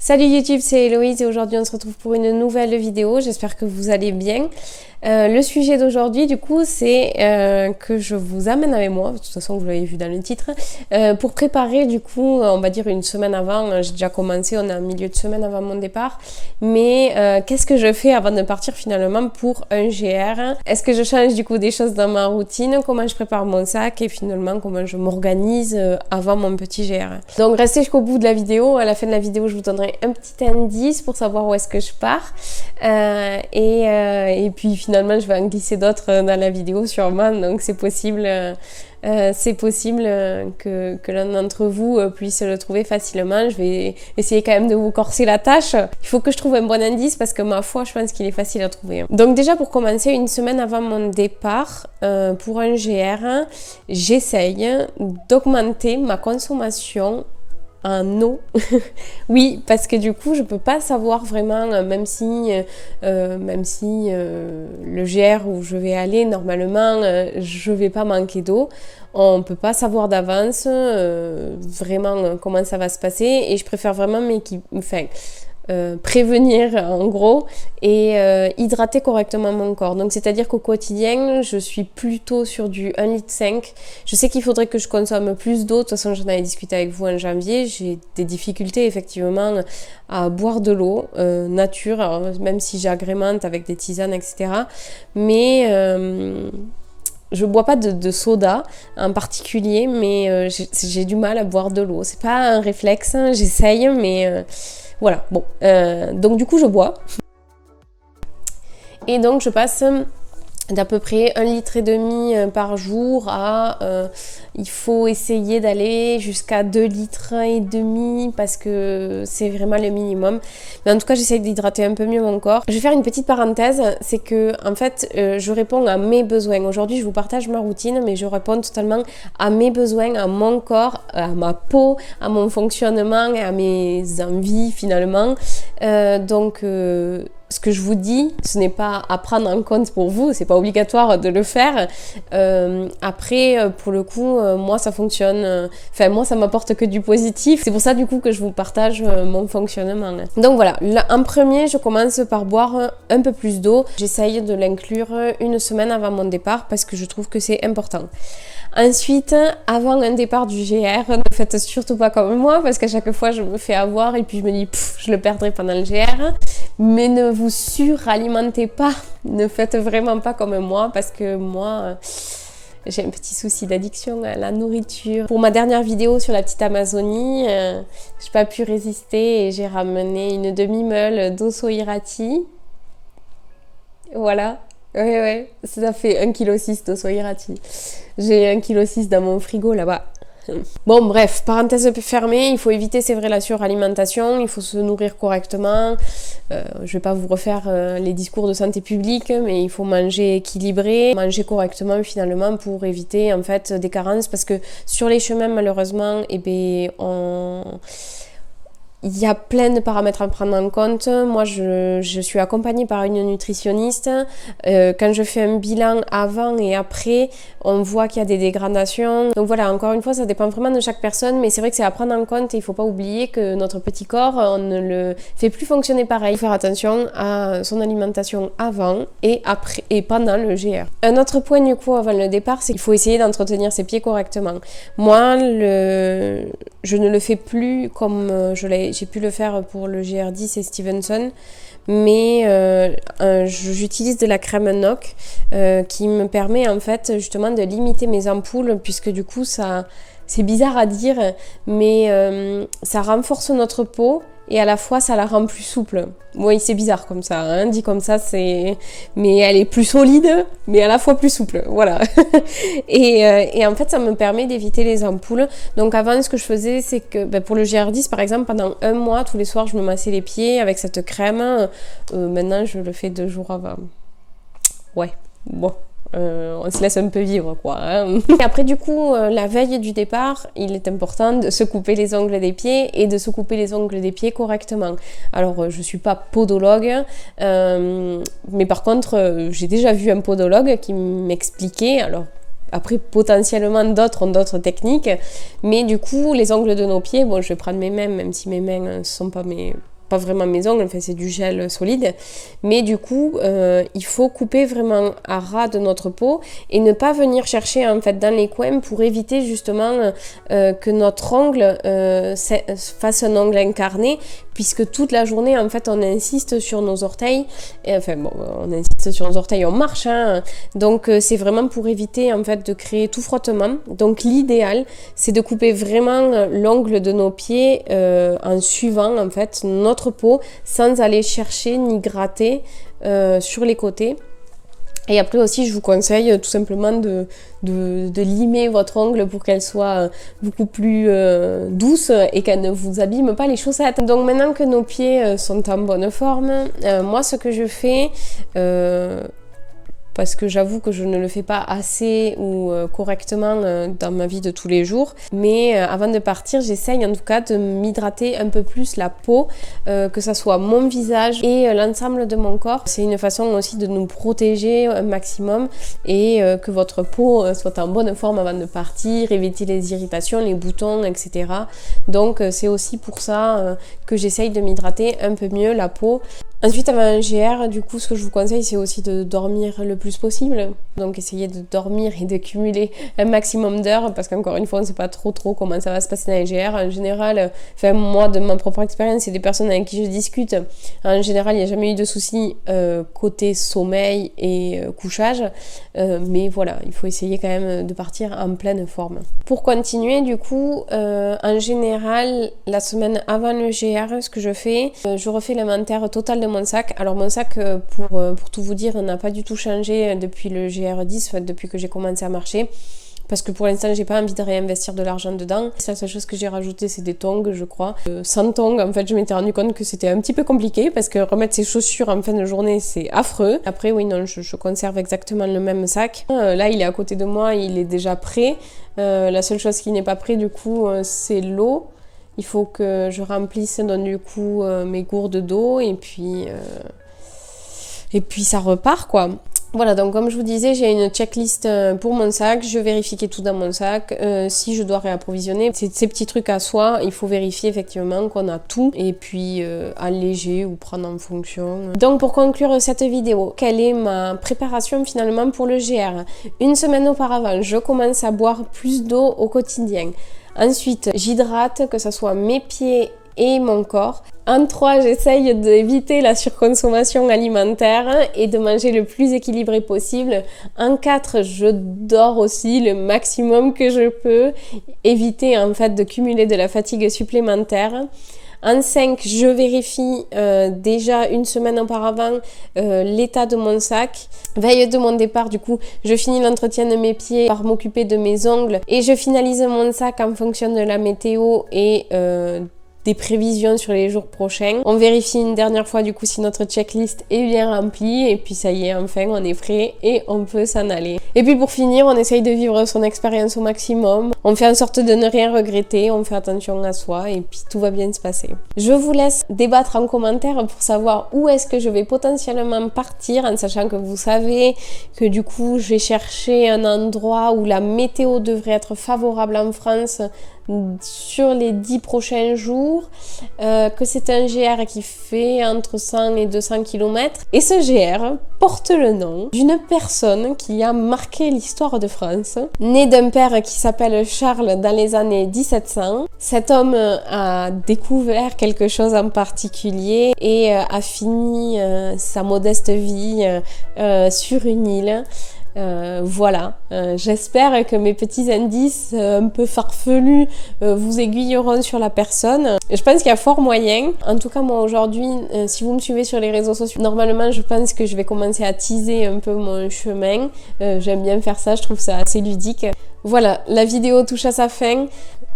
Salut YouTube, c'est Héloïse et aujourd'hui on se retrouve pour une nouvelle vidéo. J'espère que vous allez bien. Le sujet d'aujourd'hui du coup c'est que je vous amène avec moi, de toute façon vous l'avez vu dans le titre, pour préparer du coup on va dire une semaine avant, j'ai déjà commencé, on est en milieu de semaine avant mon départ, mais qu'est-ce que je fais avant de partir finalement pour un GR? Est-ce que je change du coup des choses dans ma routine? Comment je prépare mon sac et finalement comment je m'organise avant mon petit GR? Donc restez jusqu'au bout de la vidéo, à la fin de la vidéo je vous donnerai un petit indice pour savoir où est-ce que je pars et puis finalement je vais en glisser d'autres dans la vidéo sûrement, donc c'est possible que l'un d'entre vous puisse le trouver facilement. Je vais essayer quand même de vous corser la tâche. Il faut que je trouve un bon indice parce que ma foi je pense qu'il est facile à trouver. Donc déjà pour commencer, une semaine avant mon départ pour un GR, j'essaye d'augmenter ma consommation en eau. Oui, parce que du coup je peux pas savoir vraiment, même si le GR où je vais aller normalement je vais pas manquer d'eau, on peut pas savoir d'avance vraiment comment ça va se passer et je préfère vraiment prévenir en gros et hydrater correctement mon corps. Donc c'est-à-dire qu'au quotidien je suis plutôt sur du 1,5 litre. Je sais qu'il faudrait que je consomme plus d'eau, de toute façon j'en avais discuté avec vous en janvier, j'ai des difficultés effectivement à boire de l'eau nature, alors, même si j'agrémente avec des tisanes etc, mais je bois pas de soda en particulier, mais j'ai du mal à boire de l'eau. C'est pas un réflexe, j'essaye, mais voilà, bon. Donc du coup, je bois. Et donc, je passe d'à peu près 1,5 litre par jour à... il faut essayer d'aller jusqu'à 2,5 litres parce que c'est vraiment le minimum. Mais en tout cas, j'essaye d'hydrater un peu mieux mon corps. Je vais faire une petite parenthèse, c'est que en fait, je réponds à mes besoins. Aujourd'hui, je vous partage ma routine, mais je réponds totalement à mes besoins, à mon corps, à ma peau, à mon fonctionnement et à mes envies finalement. Ce que je vous dis, ce n'est pas à prendre en compte pour vous, c'est pas obligatoire de le faire. Après, pour le coup, moi ça fonctionne, moi ça m'apporte que du positif. C'est pour ça du coup que je vous partage mon fonctionnement. Donc voilà, là, en premier, je commence par boire un peu plus d'eau. J'essaye de l'inclure une semaine avant mon départ parce que je trouve que c'est important. Ensuite, avant un départ du GR, ne faites surtout pas comme moi parce qu'à chaque fois je me fais avoir et puis je me dis je le perdrai pendant le GR. Mais ne vous suralimentez pas, ne faites vraiment pas comme moi parce que moi j'ai un petit souci d'addiction à la nourriture. Pour ma dernière vidéo sur la petite Amazonie, j'ai pas pu résister et j'ai ramené une demi-meule d'Osso Hirati. Voilà. Ouais, ça fait 1,6 kg d'Osso Hirati. J'ai 1,6 kg dans mon frigo là-bas. Bon bref, parenthèse fermée, il faut éviter c'est vrai la suralimentation, il faut se nourrir correctement. Je vais pas vous refaire les discours de santé publique, mais il faut manger équilibré, manger correctement finalement pour éviter en fait des carences parce que sur les chemins malheureusement, il y a plein de paramètres à prendre en compte. Moi, je suis accompagnée par une nutritionniste. Quand je fais un bilan avant et après, on voit qu'il y a des dégradations. Donc voilà, encore une fois, ça dépend vraiment de chaque personne, mais c'est vrai que c'est à prendre en compte et il ne faut pas oublier que notre petit corps, on ne le fait plus fonctionner pareil. Il faut faire attention à son alimentation avant et après et pendant le GR. Un autre point du coup avant le départ, c'est qu'il faut essayer d'entretenir ses pieds correctement. Moi, je ne le fais plus comme j'ai pu le faire pour le GR10 et Stevenson, mais j'utilise de la crème NOC qui me permet en fait justement de limiter mes ampoules puisque du coup ça, c'est bizarre à dire, mais ça renforce notre peau et à la fois ça la rend plus souple. Oui, c'est bizarre comme ça, hein, dit comme ça, mais elle est plus solide, mais à la fois plus souple, voilà. et en fait, ça me permet d'éviter les ampoules. Donc avant, ce que je faisais, c'est que pour le GR10, par exemple, pendant 1 mois, tous les soirs, je me massais les pieds avec cette crème. Maintenant, je le fais 2 jours avant. Ouais, bon. On se laisse un peu vivre quoi, hein. Et après du coup la veille du départ il est important de se couper les ongles des pieds et de se couper les ongles des pieds correctement. Alors je suis pas podologue mais par contre j'ai déjà vu un podologue qui m'expliquait, alors après potentiellement d'autres ont d'autres techniques, mais du coup les ongles de nos pieds, bon je vais prendre mes mains même si mes mains ne sont pas mes pas vraiment mes ongles, enfin c'est du gel solide, mais du coup il faut couper vraiment à ras de notre peau et ne pas venir chercher en fait dans les coins pour éviter justement que notre ongle fasse un ongle incarné, puisque toute la journée en fait on insiste sur nos orteils, et, enfin bon on insiste sur nos orteils, on marche hein, donc c'est vraiment pour éviter en fait de créer tout frottement. Donc l'idéal c'est de couper vraiment l'ongle de nos pieds en suivant en fait notre peau sans aller chercher ni gratter sur les côtés. Et après aussi, je vous conseille tout simplement de limer votre ongle pour qu'elle soit beaucoup plus douce et qu'elle ne vous abîme pas les chaussettes. Donc maintenant que nos pieds sont en bonne forme, moi ce que je fais... parce que j'avoue que je ne le fais pas assez ou correctement dans ma vie de tous les jours. Mais avant de partir, j'essaye en tout cas de m'hydrater un peu plus la peau, que ça soit mon visage et l'ensemble de mon corps. C'est une façon aussi de nous protéger un maximum et que votre peau soit en bonne forme avant de partir, éviter les irritations, les boutons, etc. Donc c'est aussi pour ça que j'essaye de m'hydrater un peu mieux la peau. Ensuite, avant un GR, du coup, ce que je vous conseille, c'est aussi de dormir le plus possible. Donc, essayez de dormir et de cumuler un maximum d'heures, parce qu'encore une fois, on ne sait pas trop comment ça va se passer dans les GR. En général, enfin, moi, de ma propre expérience et des personnes avec qui je discute, en général, il n'y a jamais eu de soucis côté sommeil et couchage. Mais voilà, il faut essayer quand même de partir en pleine forme. Pour continuer, du coup, en général, la semaine avant le GR, ce que je fais, je refais l'inventaire total de mon sac. Alors mon sac, pour tout vous dire, n'a pas du tout changé depuis le GR10, enfin, depuis que j'ai commencé à marcher. Parce que pour l'instant, j'ai pas envie de réinvestir de l'argent dedans. La seule chose que j'ai rajouté, c'est des tongs, je crois. Sans tongs, en fait, je m'étais rendu compte que c'était un petit peu compliqué parce que remettre ses chaussures en fin de journée, c'est affreux. Après, oui, non, je conserve exactement le même sac. Là, il est à côté de moi, il est déjà prêt. La seule chose qui n'est pas prêt, du coup, c'est l'eau. Il faut que je remplisse donc du coup mes gourdes d'eau et puis ça repart quoi. Voilà, donc comme je vous disais, j'ai une checklist pour mon sac, je vérifie qu'il y a tout dans mon sac. Si je dois réapprovisionner, ces petits trucs à soi, il faut vérifier effectivement qu'on a tout et puis alléger ou prendre en fonction. Donc pour conclure cette vidéo, quelle est ma préparation finalement pour le GR? Une semaine auparavant, je commence à boire plus d'eau au quotidien. Ensuite, j'hydrate, que ce soit mes pieds et mon corps. En 3, j'essaye d'éviter la surconsommation alimentaire et de manger le plus équilibré possible. En 4, je dors aussi le maximum que je peux, éviter en fait de cumuler de la fatigue supplémentaire. En 5, je vérifie déjà une semaine auparavant l'état de mon sac. Veille de mon départ, du coup, je finis l'entretien de mes pieds par m'occuper de mes ongles et je finalise mon sac en fonction de la météo et des prévisions sur les jours prochains. On vérifie une dernière fois du coup si notre checklist est bien remplie et puis ça y est, enfin on est prêt et on peut s'en aller. Et puis pour finir, on essaye de vivre son expérience au maximum. On fait en sorte de ne rien regretter, on fait attention à soi et puis tout va bien se passer. Je vous laisse débattre en commentaire pour savoir où est-ce que je vais potentiellement partir, en sachant que vous savez que du coup j'ai cherché un endroit où la météo devrait être favorable en France sur les 10 prochains jours, que c'est un GR qui fait entre 100 et 200 km. Et ce GR porte le nom d'une personne qui a marqué l'histoire de France, né d'un père qui s'appelle Charles dans les années 1700. Cet homme a découvert quelque chose en particulier et a fini sa modeste vie sur une île. Voilà, j'espère que mes petits indices un peu farfelus vous aiguilleront sur la personne. Je pense qu'il y a fort moyen. En tout cas, moi aujourd'hui, si vous me suivez sur les réseaux sociaux, normalement je pense que je vais commencer à teaser un peu mon chemin. J'aime bien faire ça, je trouve ça assez ludique. Voilà, la vidéo touche à sa fin.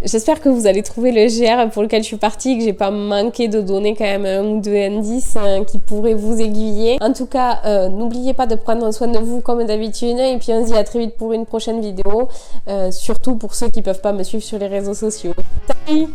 J'espère que vous allez trouver le GR pour lequel je suis partie, que j'ai pas manqué de donner quand même un ou deux indices qui pourraient vous aiguiller. En tout cas, n'oubliez pas de prendre soin de vous comme d'habitude et puis on se dit à très vite pour une prochaine vidéo, surtout pour ceux qui peuvent pas me suivre sur les réseaux sociaux. Salut!